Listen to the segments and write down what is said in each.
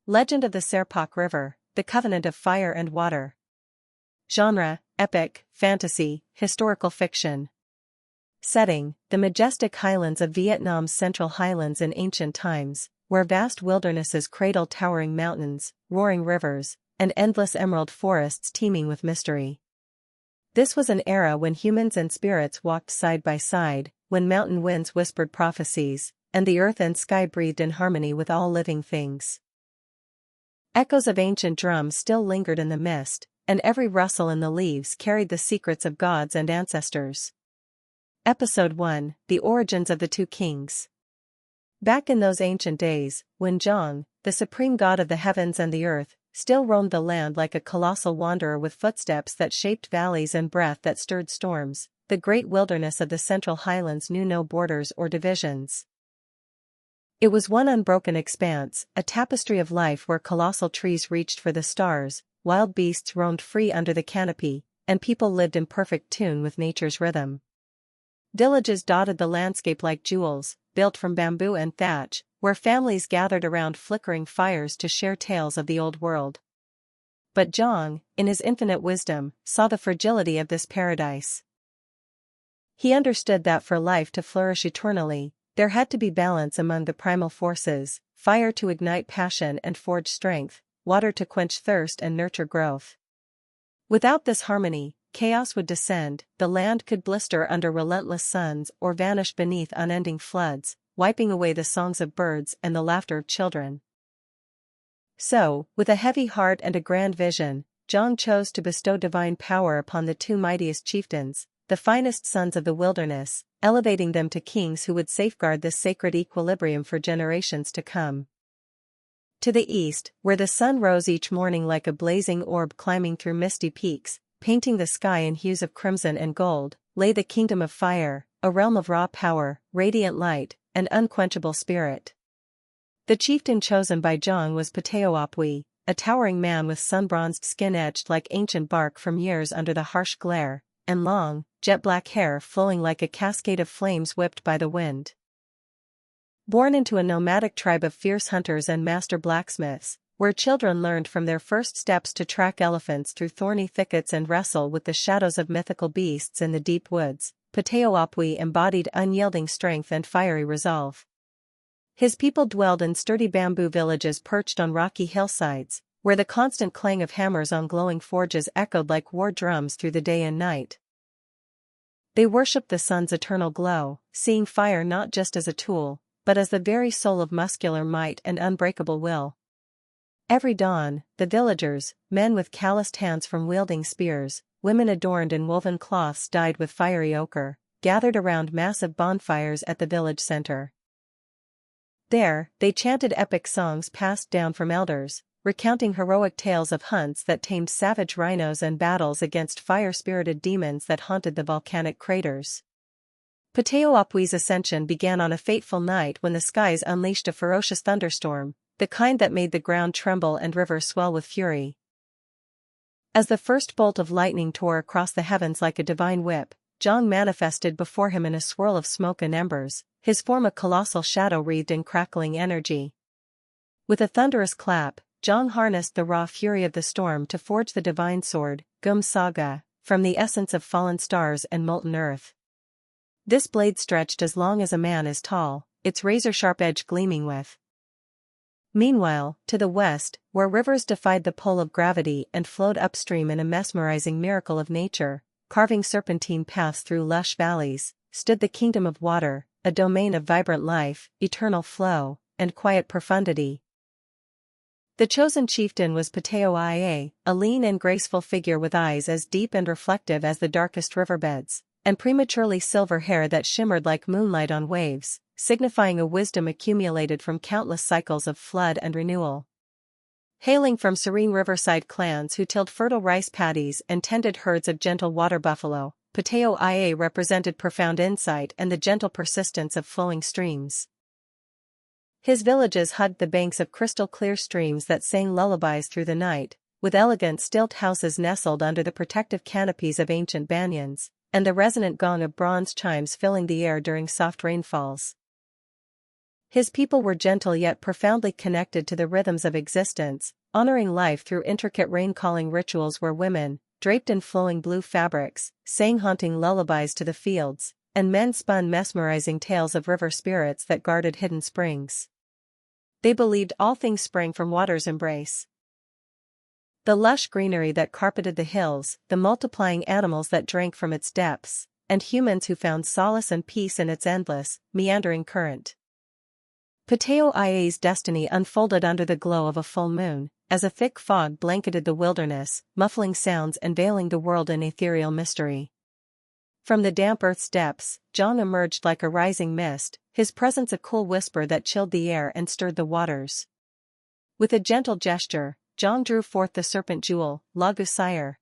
Legend of the SEREPOK River, the Covenant of Fire and Water. Genre: epic, fantasy, historical fiction. Setting: the majestic highlands of Vietnam's Central Highlands in ancient times, where vast wildernesses cradle towering mountains, roaring rivers, and endless emerald forests teeming with mystery. This was an era when humans and spirits walked side by side, when mountain winds whispered prophecies, and the earth and sky breathed in harmony with all living things. Echoes of ancient drums still lingered in the mist, and every rustle in the leaves carried the secrets of gods and ancestors. Episode 1: The Origins of the Two Kings. Back in those ancient days, when Zhang, the supreme god of the heavens and the earth, still roamed the land like a colossal wanderer with footsteps that shaped valleys and breath that stirred storms, the great wilderness of the Central Highlands knew no borders or divisions. It was one unbroken expanse, a tapestry of life where colossal trees reached for the stars, wild beasts roamed free under the canopy, and people lived in perfect tune with nature's rhythm. Villages dotted the landscape like jewels, built from bamboo and thatch, where families gathered around flickering fires to share tales of the old world. But Zhang, in his infinite wisdom, saw the fragility of this paradise. He understood that for life to flourish eternally, there had to be balance among the primal forces: fire to ignite passion and forge strength, water to quench thirst and nurture growth. Without this harmony, chaos would descend, the land could blister under relentless suns or vanish beneath unending floods, wiping away the songs of birds and the laughter of children. So, with a heavy heart and a grand vision, Zhang chose to bestow divine power upon the two mightiest chieftains, the finest sons of the wilderness, elevating them to kings who would safeguard this sacred equilibrium for generations to come. To the east, where the sun rose each morning like a blazing orb climbing through misty peaks, painting the sky in hues of crimson and gold, lay the kingdom of fire, a realm of raw power, radiant light, and unquenchable spirit. The chieftain chosen by Zhang was Pateoapui, a towering man with sun-bronzed skin etched like ancient bark from years under the harsh glare, and long, jet-black hair flowing like a cascade of flames whipped by the wind. Born into a nomadic tribe of fierce hunters and master blacksmiths, where children learned from their first steps to track elephants through thorny thickets and wrestle with the shadows of mythical beasts in the deep woods, Pateoapui embodied unyielding strength and fiery resolve. His people dwelled in sturdy bamboo villages perched on rocky hillsides, where the constant clang of hammers on glowing forges echoed like war drums through the day and night. They worshipped the sun's eternal glow, seeing fire not just as a tool, but as the very soul of muscular might and unbreakable will. Every dawn, the villagers, men with calloused hands from wielding spears, women adorned in woven cloths dyed with fiery ochre, gathered around massive bonfires at the village center. There, they chanted epic songs passed down from elders, recounting heroic tales of hunts that tamed savage rhinos and battles against fire-spirited demons that haunted the volcanic craters. Pateoapui's ascension began on a fateful night when the skies unleashed a ferocious thunderstorm, the kind that made the ground tremble and rivers swell with fury. As the first bolt of lightning tore across the heavens like a divine whip, Zhang manifested before him in a swirl of smoke and embers, his form a colossal shadow wreathed in crackling energy. With a thunderous clap, Zhang harnessed the raw fury of the storm to forge the divine sword, Gum Saga, from the essence of fallen stars and molten earth. This blade stretched as long as a man is tall, its razor-sharp edge gleaming with. Meanwhile, to the west, where rivers defied the pull of gravity and flowed upstream in a mesmerizing miracle of nature, carving serpentine paths through lush valleys, stood the kingdom of water, a domain of vibrant life, eternal flow, and quiet profundity. The chosen chieftain was Pateoia, a lean and graceful figure with eyes as deep and reflective as the darkest riverbeds, and prematurely silver hair that shimmered like moonlight on waves, signifying a wisdom accumulated from countless cycles of flood and renewal. Hailing from serene riverside clans who tilled fertile rice paddies and tended herds of gentle water buffalo, Pateoia represented profound insight and the gentle persistence of flowing streams. His villages hugged the banks of crystal-clear streams that sang lullabies through the night, with elegant stilt houses nestled under the protective canopies of ancient banyans, and the resonant gong of bronze chimes filling the air during soft rainfalls. His people were gentle yet profoundly connected to the rhythms of existence, honoring life through intricate rain-calling rituals where women, draped in flowing blue fabrics, sang haunting lullabies to the fields, and men spun mesmerizing tales of river spirits that guarded hidden springs. They believed all things sprang from water's embrace. The lush greenery that carpeted the hills, the multiplying animals that drank from its depths, and humans who found solace and peace in its endless, meandering current. Pateo Ia's destiny unfolded under the glow of a full moon, as a thick fog blanketed the wilderness, muffling sounds and veiling the world in ethereal mystery. From the damp earth's depths, Jong emerged like a rising mist, his presence a cool whisper that chilled the air and stirred the waters. With a gentle gesture, Jong drew forth the serpent jewel, Lagu Sire.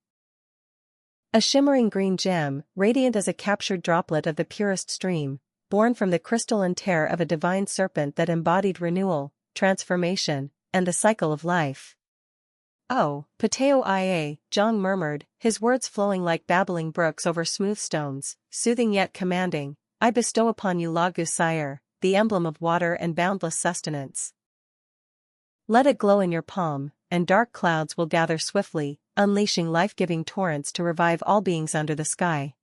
A shimmering green gem, radiant as a captured droplet of the purest stream, born from the crystalline tear of a divine serpent that embodied renewal, transformation, and the cycle of life. "Oh, Pateo Ia," Jong murmured, his words flowing like babbling brooks over smooth stones, soothing yet commanding, "I bestow upon you Lagu Sire, the emblem of water and boundless sustenance. Let it glow in your palm, and dark clouds will gather swiftly, unleashing life-giving torrents to revive all beings under the sky.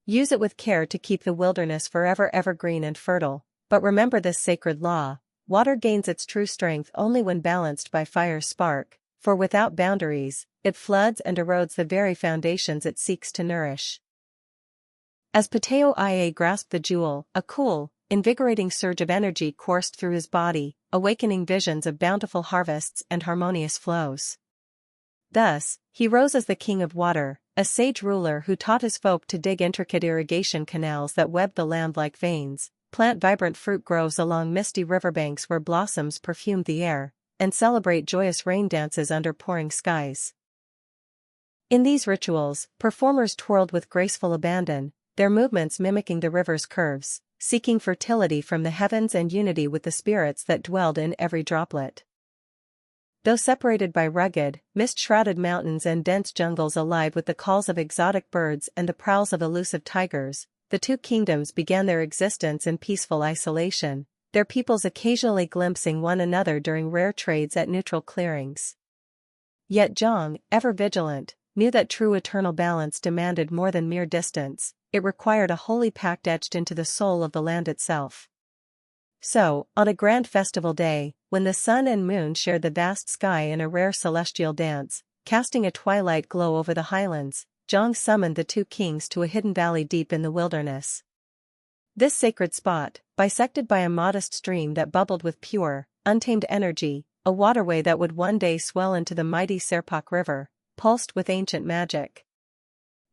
Use it with care to keep the wilderness forever evergreen and fertile, but remember this sacred law: water gains its true strength only when balanced by fire's spark, for without boundaries, it floods and erodes the very foundations it seeks to nourish." As Pateo Ia grasped the jewel, a cool, invigorating surge of energy coursed through his body, awakening visions of bountiful harvests and harmonious flows. Thus, he rose as the king of water, a sage ruler who taught his folk to dig intricate irrigation canals that webbed the land like veins, plant vibrant fruit groves along misty riverbanks where blossoms perfumed the air, and celebrate joyous rain dances under pouring skies. In these rituals, performers twirled with graceful abandon, their movements mimicking the river's curves, seeking fertility from the heavens and unity with the spirits that dwelled in every droplet. Though separated by rugged, mist-shrouded mountains and dense jungles alive with the calls of exotic birds and the prowls of elusive tigers, the two kingdoms began their existence in peaceful isolation, their peoples occasionally glimpsing one another during rare trades at neutral clearings. Yet Jong, ever vigilant, knew that true eternal balance demanded more than mere distance, it required a holy pact etched into the soul of the land itself. So, on a grand festival day, when the sun and moon shared the vast sky in a rare celestial dance, casting a twilight glow over the highlands, Jong summoned the two kings to a hidden valley deep in the wilderness. This sacred spot, bisected by a modest stream that bubbled with pure, untamed energy, a waterway that would one day swell into the mighty SEREPOK River, pulsed with ancient magic.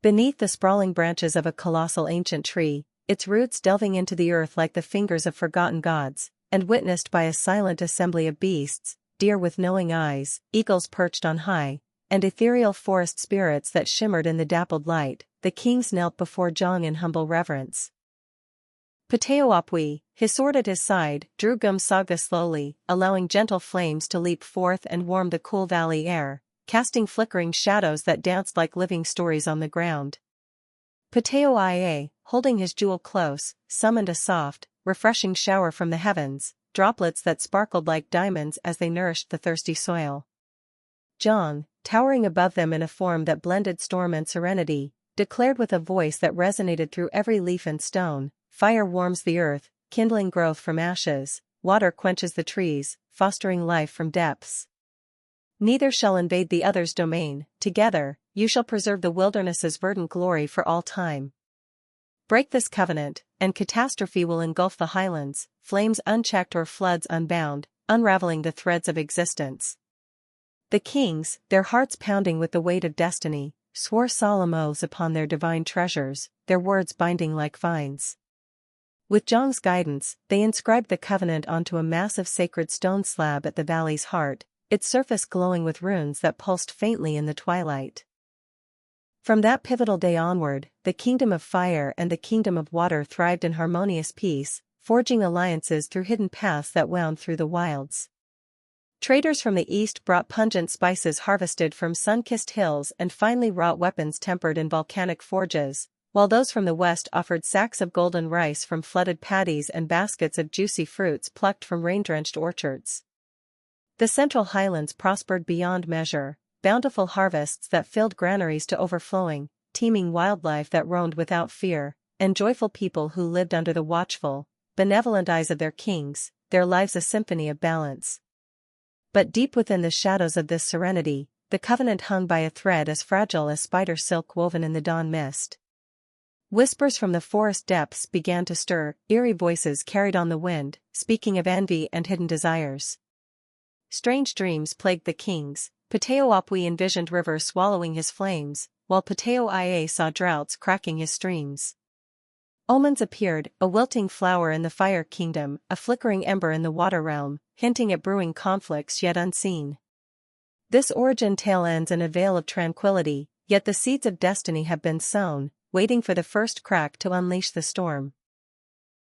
Beneath the sprawling branches of a colossal ancient tree, its roots delving into the earth like the fingers of forgotten gods, and witnessed by a silent assembly of beasts, deer with knowing eyes, eagles perched on high, and ethereal forest spirits that shimmered in the dappled light, the kings knelt before Jong in humble reverence. Pateo Apui, his sword at his side, drew Gum Saga slowly, allowing gentle flames to leap forth and warm the cool valley air, casting flickering shadows that danced like living stories on the ground. Pateo Ia, holding his jewel close, summoned a soft, refreshing shower from the heavens, droplets that sparkled like diamonds as they nourished the thirsty soil. Jong, towering above them in a form that blended storm and serenity, declared with a voice that resonated through every leaf and stone, "Fire warms the earth, kindling growth from ashes, water quenches the trees, fostering life from depths. Neither shall invade the other's domain, together, you shall preserve the wilderness's verdant glory for all time. Break this covenant, and catastrophe will engulf the highlands, flames unchecked or floods unbound, unraveling the threads of existence." The kings, their hearts pounding with the weight of destiny, swore solemn oaths upon their divine treasures, their words binding like vines. With Jong's guidance, they inscribed the covenant onto a massive sacred stone slab at the valley's heart, its surface glowing with runes that pulsed faintly in the twilight. From that pivotal day onward, the kingdom of fire and the kingdom of water thrived in harmonious peace, forging alliances through hidden paths that wound through the wilds. Traders from the east brought pungent spices harvested from sun-kissed hills and finely wrought weapons tempered in volcanic forges, while those from the west offered sacks of golden rice from flooded paddies and baskets of juicy fruits plucked from rain-drenched orchards. The central highlands prospered beyond measure, bountiful harvests that filled granaries to overflowing, teeming wildlife that roamed without fear, and joyful people who lived under the watchful, benevolent eyes of their kings, their lives a symphony of balance. But deep within the shadows of this serenity, the covenant hung by a thread as fragile as spider silk woven in the dawn mist. Whispers from the forest depths began to stir, eerie voices carried on the wind, speaking of envy and hidden desires. Strange dreams plagued the kings. Ptahhotep envisioned rivers swallowing his flames, while Ptah saw droughts cracking his streams. Omens appeared, a wilting flower in the fire kingdom, a flickering ember in the water realm, hinting at brewing conflicts yet unseen. This origin tale ends in a veil of tranquility, yet the seeds of destiny have been sown, waiting for the first crack to unleash the storm.